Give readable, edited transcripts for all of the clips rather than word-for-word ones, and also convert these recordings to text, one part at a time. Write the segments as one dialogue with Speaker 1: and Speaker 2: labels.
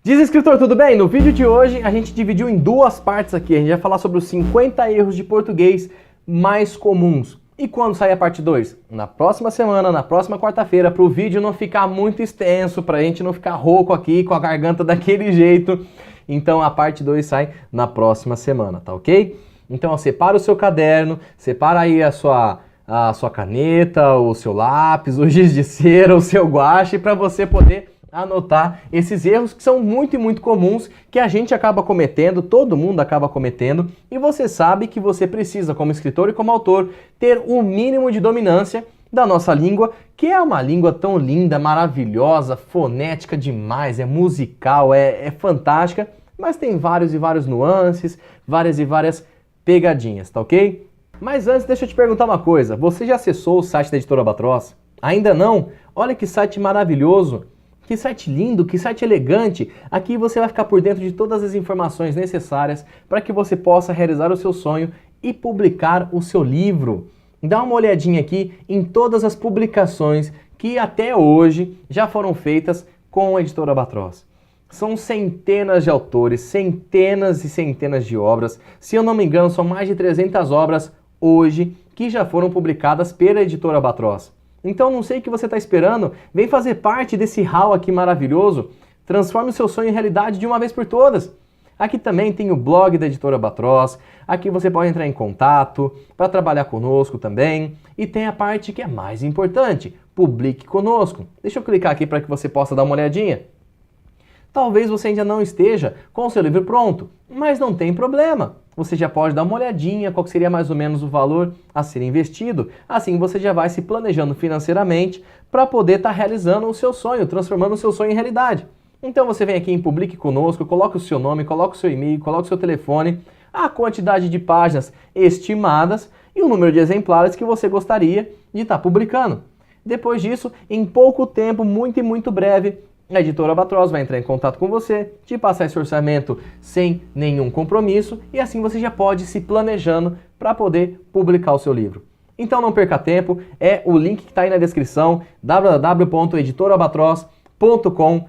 Speaker 1: Diz escritor, tudo bem? No vídeo de hoje a gente dividiu em duas partes aqui. A gente vai falar sobre os 50 erros de português mais comuns. E quando sai a parte 2? Na próxima semana, na próxima quarta-feira, para o vídeo não ficar muito extenso, para a gente não ficar rouco aqui com a garganta daquele jeito. Então a parte 2 sai na próxima semana, tá ok? Então ó, separa o seu caderno, separa aí a sua caneta, o seu lápis, o giz de cera, o seu guache, para você poder anotar esses erros que são muito comuns, que a gente acaba cometendo, todo mundo acaba cometendo, e você sabe que você precisa, como escritor e como autor, ter o mínimo de dominância da nossa língua, que é uma língua tão linda, maravilhosa, fonética demais, é musical, é fantástica, mas tem vários e vários nuances, várias e várias pegadinhas, tá ok? Mas antes, deixa eu te perguntar uma coisa, você já acessou o site da Editora Albatross? Ainda não? Olha que site maravilhoso! Que site lindo, que site elegante. Aqui você vai ficar por dentro de todas as informações necessárias para que você possa realizar o seu sonho e publicar o seu livro. Dá uma olhadinha aqui em todas as publicações que até hoje já foram feitas com a Editora Albatross. São centenas de autores, centenas e centenas de obras. Se eu não me engano, são mais de 300 obras hoje que já foram publicadas pela Editora Albatross. Então não sei o que você está esperando, vem fazer parte desse hall aqui maravilhoso, transforme o seu sonho em realidade de uma vez por todas. Aqui também tem o blog da Editora Albatross, aqui você pode entrar em contato para trabalhar conosco também, e tem a parte que é mais importante, publique conosco. Deixa eu clicar aqui para que você possa dar uma olhadinha. Talvez você ainda não esteja com o seu livro pronto, mas não tem problema. Você já pode dar uma olhadinha qual seria mais ou menos o valor a ser investido. Assim você já vai se planejando financeiramente para poder estar realizando o seu sonho, transformando o seu sonho em realidade. Então você vem aqui em Publique Conosco, coloca o seu nome, coloca o seu e-mail, coloca o seu telefone, a quantidade de páginas estimadas e o número de exemplares que você gostaria de estar publicando. Depois disso, em pouco tempo, muito breve, a Editora Albatross vai entrar em contato com você, te passar esse orçamento sem nenhum compromisso e assim você já pode ir se planejando para poder publicar o seu livro. Então não perca tempo, é o link que está aí na descrição, www.editoraalbatross.com.br.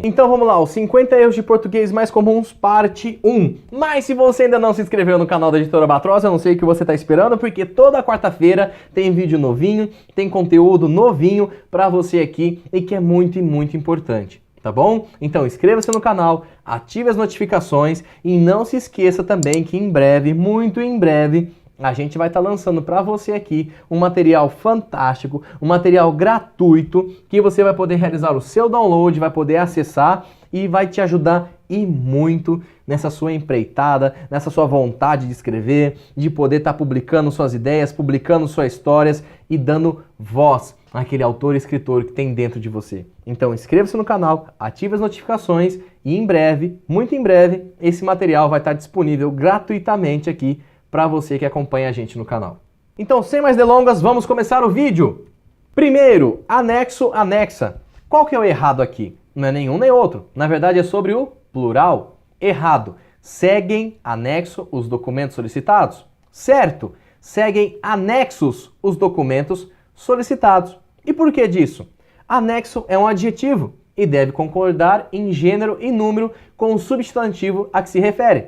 Speaker 1: Então vamos lá, os 50 erros de português mais comuns, parte 1. Mas se você ainda não se inscreveu no canal da Editora Albatross, eu não sei o que você está esperando, porque toda quarta-feira tem vídeo novinho, tem conteúdo novinho para você aqui e que é muito importante, tá bom? Então inscreva-se no canal, ative as notificações e não se esqueça também que em breve, muito em breve, a gente vai estar lançando para você aqui um material fantástico, um material gratuito que você vai poder realizar o seu download, vai poder acessar e vai te ajudar e muito nessa sua empreitada, nessa sua vontade de escrever, de poder estar publicando suas ideias, publicando suas histórias e dando voz àquele autor e escritor que tem dentro de você. Então inscreva-se no canal, ative as notificações e em breve, muito em breve, esse material vai estar disponível gratuitamente aqui para você que acompanha a gente no canal. Então, sem mais delongas, vamos começar o vídeo. Primeiro, anexo, anexa. Qual que é o errado aqui? Não é nenhum nem outro. Na verdade, é sobre o plural. Errado. Seguem anexo os documentos solicitados. Certo. Seguem anexos os documentos solicitados. E por que disso? Anexo é um adjetivo e deve concordar em gênero e número com o substantivo a que se refere.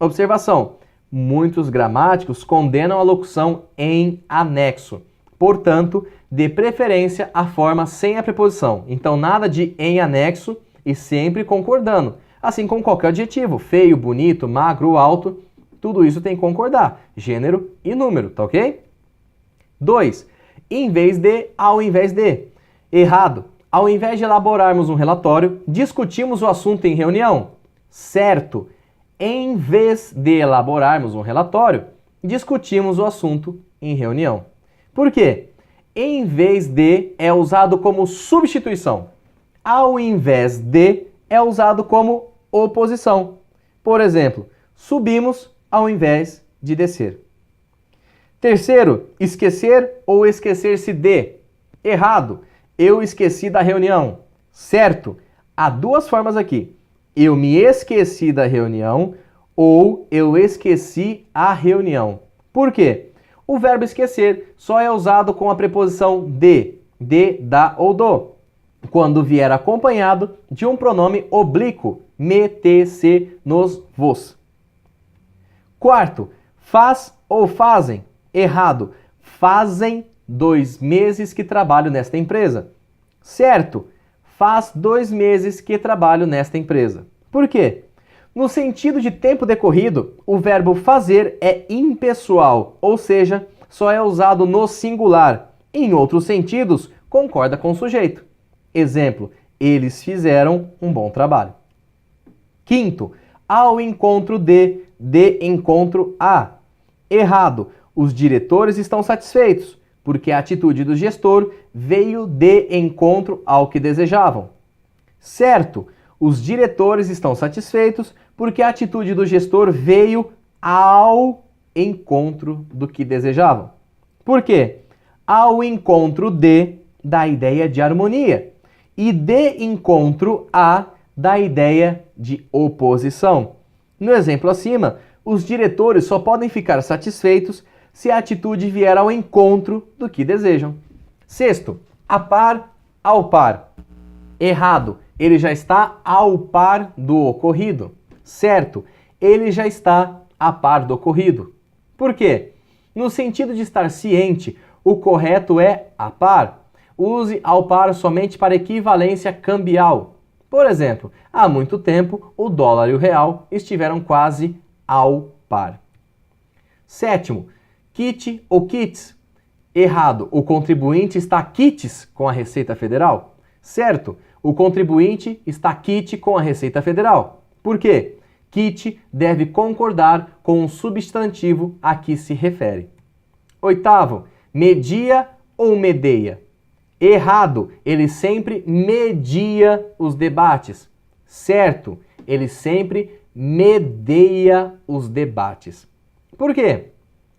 Speaker 1: Observação. Muitos gramáticos condenam a locução em anexo. Portanto, dê preferência à forma sem a preposição. Então, nada de em anexo e sempre concordando. Assim como qualquer adjetivo, feio, bonito, magro, alto, tudo isso tem que concordar. Gênero e número, tá ok? 2. Em vez de, ao invés de. Errado. Ao invés de elaborarmos um relatório, discutimos o assunto em reunião. Certo. Em vez de elaborarmos um relatório, discutimos o assunto em reunião. Por quê? Em vez de é usado como substituição. Ao invés de é usado como oposição. Por exemplo, subimos ao invés de descer. Terceiro, esquecer ou esquecer-se de. Errado. Eu esqueci da reunião. Certo. Há duas formas aqui. Eu me esqueci da reunião ou eu esqueci a reunião. Por quê? O verbo esquecer só é usado com a preposição de, da ou do. quando vier acompanhado de um pronome oblíquo, me, te, se, nos, vos. Quarto, faz ou fazem. Errado. Fazem 2 meses que trabalho nesta empresa. Certo. Faz 2 meses que trabalho nesta empresa. Por quê? No sentido de tempo decorrido, o verbo fazer é impessoal, ou seja, só é usado no singular. Em outros sentidos, concorda com o sujeito. Exemplo, eles fizeram um bom trabalho. Quinto, ao encontro de encontro a. Errado, os diretores estão satisfeitos, porque a atitude do gestor veio de encontro ao que desejavam. Certo, os diretores estão satisfeitos, porque a atitude do gestor veio ao encontro do que desejavam. Por quê? Ao encontro de da ideia de harmonia e de encontro a da ideia de oposição. No exemplo acima, os diretores só podem ficar satisfeitos se a atitude vier ao encontro do que desejam. Sexto, a par, ao par. Errado, ele já está ao par do ocorrido. Certo, ele já está a par do ocorrido. Por quê? No sentido de estar ciente, o correto é a par. Use ao par somente para equivalência cambial. Por exemplo, há muito tempo o dólar e o real estiveram quase ao par. Sétimo, quite ou quites. Errado, o contribuinte está quites com a Receita Federal. Certo, o contribuinte está quite com a Receita Federal. Por quê? Quite deve concordar com o substantivo a que se refere. Oitavo, media ou medeia. Errado, ele sempre media os debates. Certo, ele sempre medeia os debates. Por quê?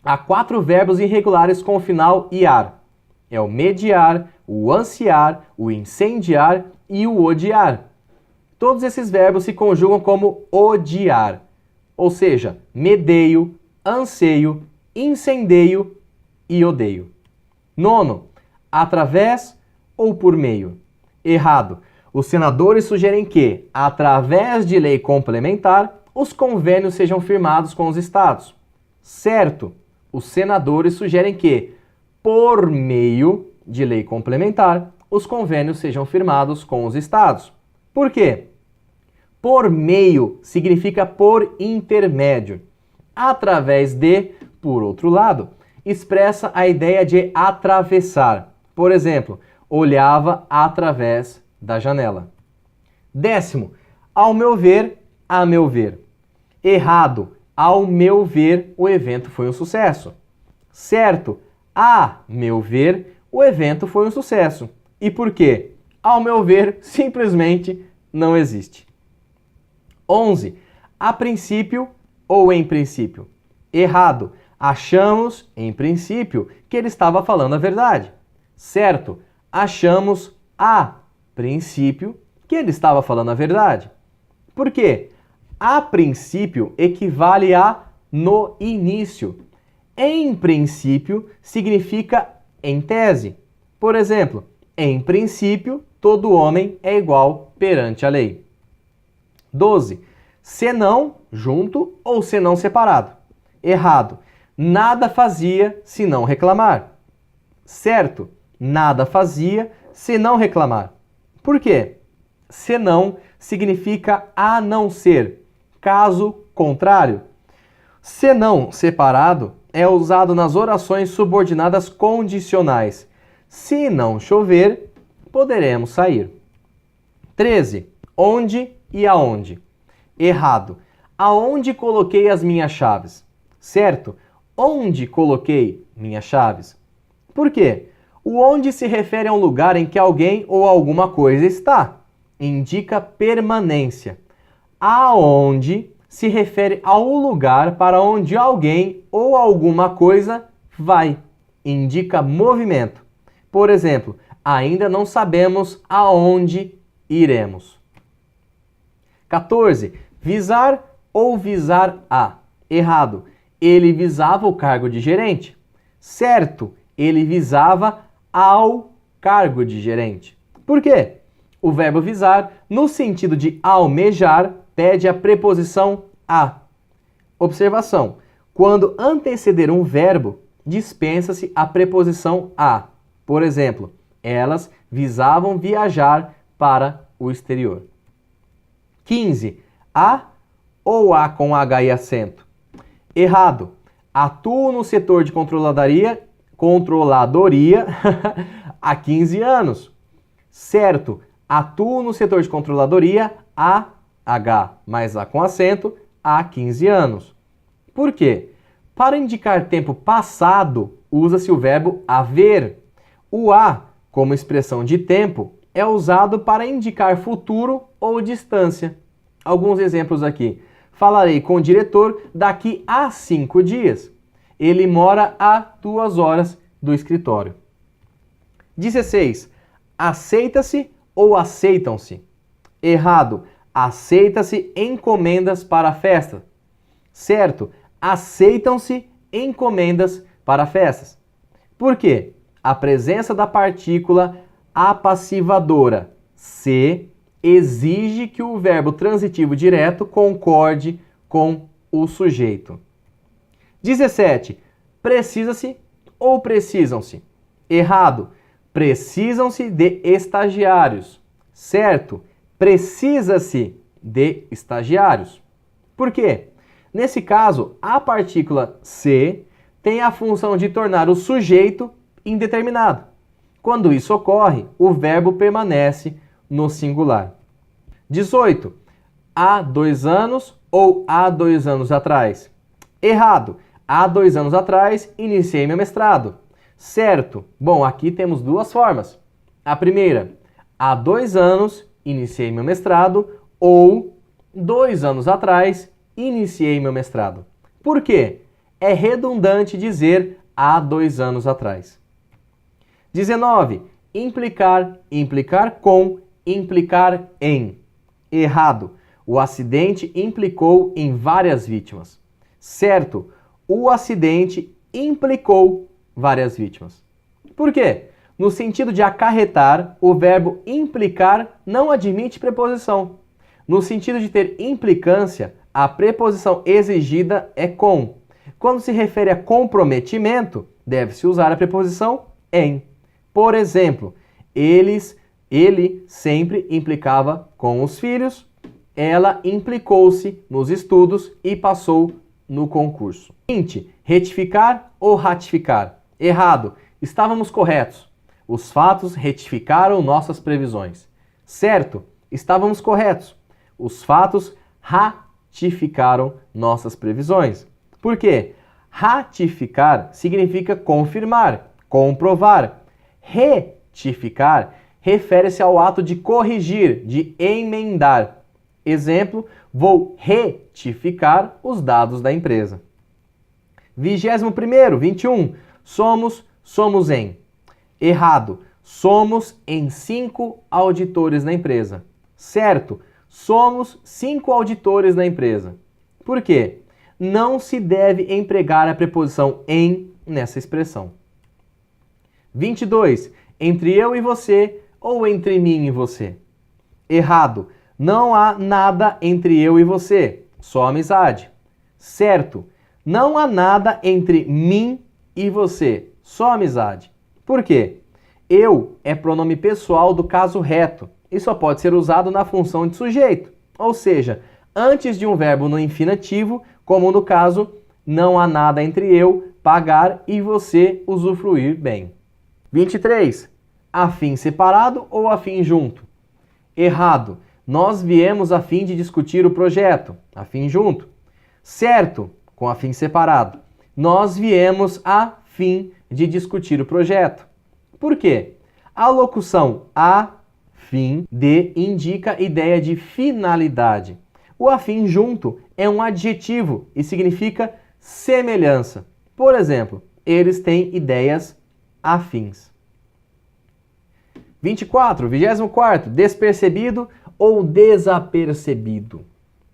Speaker 1: Há 4 verbos irregulares com o final iar. É o mediar, o ansiar, o incendiar e o odiar. Todos esses verbos se conjugam como odiar, ou seja, medeio, anseio, incendeio e odeio. Nono, através ou por meio. Errado. Os senadores sugerem que, através de lei complementar, os convênios sejam firmados com os estados. Certo. Os senadores sugerem que, por meio de lei complementar, os convênios sejam firmados com os estados. Por quê? Por meio significa por intermédio. Através de, por outro lado, expressa a ideia de atravessar. Por exemplo, olhava através da janela. Décimo, ao meu ver, a meu ver. Errado, ao meu ver, o evento foi um sucesso. Certo, a meu ver, o evento foi um sucesso. E por quê? Ao meu ver, simplesmente não existe. 11. A princípio ou em princípio. Errado. Achamos, em princípio, que ele estava falando a verdade. Certo. Achamos, a princípio, que ele estava falando a verdade. Por quê? A princípio equivale a no início. Em princípio significa em tese. Por exemplo, em princípio, todo homem é igual perante a lei. 12. Senão junto ou senão separado. Errado. Nada fazia se não reclamar. Certo. Nada fazia se não reclamar. Por quê? Senão significa a não ser. Caso contrário. Senão separado é usado nas orações subordinadas condicionais. Se não chover, poderemos sair. 13. Onde e aonde. Errado. Aonde coloquei as minhas chaves? Certo. Onde coloquei minhas chaves? Por quê? O onde se refere a um lugar em que alguém ou alguma coisa está. Indica permanência. Aonde se refere a um lugar para onde alguém ou alguma coisa vai. Indica movimento. Por exemplo, ainda não sabemos aonde iremos. 14. Visar ou visar a. Errado. Ele visava o cargo de gerente. Certo. Ele visava ao cargo de gerente. Por quê? O verbo visar, no sentido de almejar, pede a preposição a. Observação: quando anteceder um verbo, dispensa-se a preposição a. Por exemplo, elas visavam viajar para o exterior. 15. A ou A com H e acento? Errado. Atuo no setor de controladoria há 15 anos. Certo. Atuo no setor de controladoria há H mais A com acento há 15 anos. Por quê? Para indicar tempo passado, usa-se o verbo haver. O a, como expressão de tempo, é usado para indicar futuro ou distância. Alguns exemplos aqui. Falarei com o diretor daqui a 5 dias. Ele mora a 2 horas do escritório. 16. Aceita-se ou aceitam-se? Errado. Aceita-se encomendas para festa. Certo. Aceitam-se encomendas para festas. Por quê? A presença da partícula apassivadora se exige que o verbo transitivo direto concorde com o sujeito. 17. Precisa-se ou precisam-se? Errado. Precisam-se de estagiários. Certo. Precisa-se de estagiários. Por quê? Nesse caso, a partícula se tem a função de tornar o sujeito indeterminado. Quando isso ocorre, o verbo permanece no singular. 18. Há 2 anos ou há 2 anos atrás? Errado. Há 2 anos atrás, iniciei meu mestrado. Certo. Bom, aqui temos duas formas. A primeira, há 2 anos, iniciei meu mestrado, ou 2 anos atrás, iniciei meu mestrado. Por quê? É redundante dizer há 2 anos atrás. 19. Implicar, implicar com, implicar em. Errado. O acidente implicou em várias vítimas. Certo. O acidente implicou várias vítimas. Por quê? No sentido de acarretar, o verbo implicar não admite preposição. No sentido de ter implicância, a preposição exigida é com. Quando se refere a comprometimento, deve-se usar a preposição em. Por exemplo, ele sempre implicava com os filhos, ela implicou-se nos estudos e passou no concurso. 20. Retificar ou ratificar? Errado. Estávamos corretos. Os fatos retificaram nossas previsões. Certo. Estávamos corretos. Os fatos ratificaram nossas previsões. Por quê? Ratificar significa confirmar, comprovar. Retificar refere-se ao ato de corrigir, de emendar. Exemplo, vou retificar os dados da empresa. 21º, 21. Somos em. Errado. Somos em 5 auditores na empresa. Certo. Somos 5 auditores na empresa. Por quê? Não se deve empregar a preposição em nessa expressão. 22. Entre eu e você ou entre mim e você? Errado. Não há nada entre eu e você, só amizade. Certo. Não há nada entre mim e você, só amizade. Por quê? Eu é pronome pessoal do caso reto e só pode ser usado na função de sujeito, ou seja, antes de um verbo no infinitivo, como no caso, não há nada entre eu, pagar, e você, usufruir bem. 23. A fim separado ou a fim junto? Errado. Nós viemos a fim de discutir o projeto, a fim junto. Certo, com a fim separado. Nós viemos a fim de discutir o projeto. Por quê? A locução a fim de indica ideia de finalidade. O afim junto é um adjetivo e significa semelhança. Por exemplo, eles têm ideias afins. 24, 24. Despercebido ou desapercebido?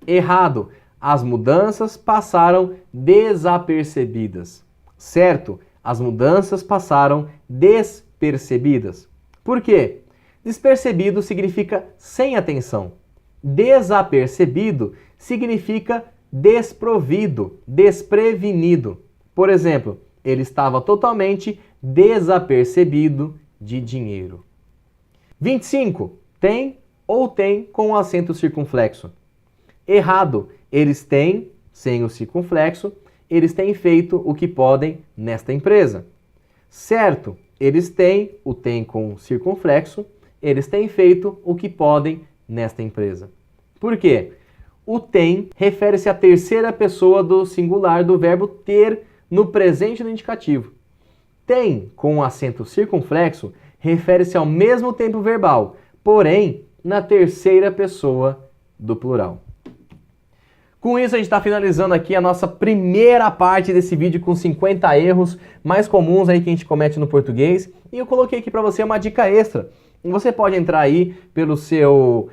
Speaker 1: Errado. As mudanças passaram desapercebidas. Certo. As mudanças passaram despercebidas. Por quê? Despercebido significa sem atenção. Desapercebido significa desprovido, desprevenido. Por exemplo, ele estava totalmente desapercebido de dinheiro. 25. Tem ou tem com o acento circunflexo. Errado. Eles têm, sem o circunflexo, eles têm feito o que podem nesta empresa. Certo. Eles têm, o tem com circunflexo, eles têm feito o que podem nesta empresa. Por quê? O tem refere-se à terceira pessoa do singular do verbo ter no presente do indicativo. Tem, com acento circunflexo, refere-se ao mesmo tempo verbal, porém na terceira pessoa do plural. Com isso, a gente está finalizando aqui a nossa primeira parte desse vídeo com 50 erros mais comuns aí que a gente comete no português. E eu coloquei aqui para você uma dica extra. Você pode entrar aí pelo seu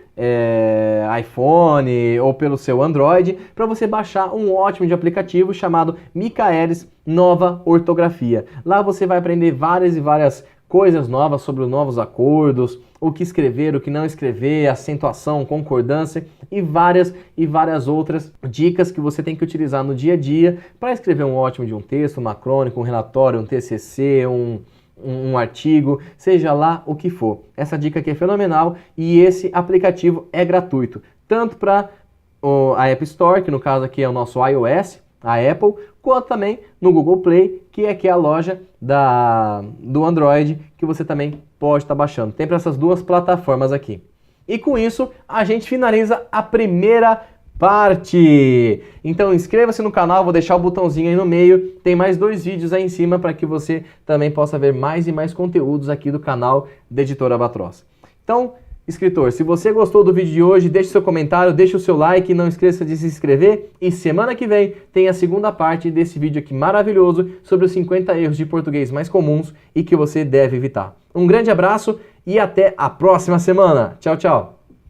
Speaker 1: iPhone ou pelo seu Android para você baixar um ótimo de aplicativo chamado Michaelis Nova Ortografia. Lá você vai aprender várias e várias coisas novas sobre os novos acordos, o que escrever, o que não escrever, acentuação, concordância e várias outras dicas que você tem que utilizar no dia a dia para escrever um ótimo de um texto, uma crônica, um relatório, um TCC, um artigo, seja lá o que for. Essa dica aqui é fenomenal e esse aplicativo é gratuito, tanto para a App Store, que no caso aqui é o nosso iOS, a Apple, quanto também no Google Play, que é a loja do Android, que você também pode estar baixando. Tem para essas duas plataformas aqui. E com isso, a gente finaliza a primeira parte. Então inscreva-se no canal, vou deixar o botãozinho aí no meio. Tem mais 2 vídeos aí em cima para que você também possa ver mais e mais conteúdos aqui do canal da Editora Albatross. Então, escritor, se você gostou do vídeo de hoje, deixe seu comentário, deixe o seu like, não esqueça de se inscrever e semana que vem tem a segunda parte desse vídeo aqui maravilhoso sobre os 50 erros de português mais comuns e que você deve evitar. Um grande abraço e até a próxima semana. Tchau, tchau!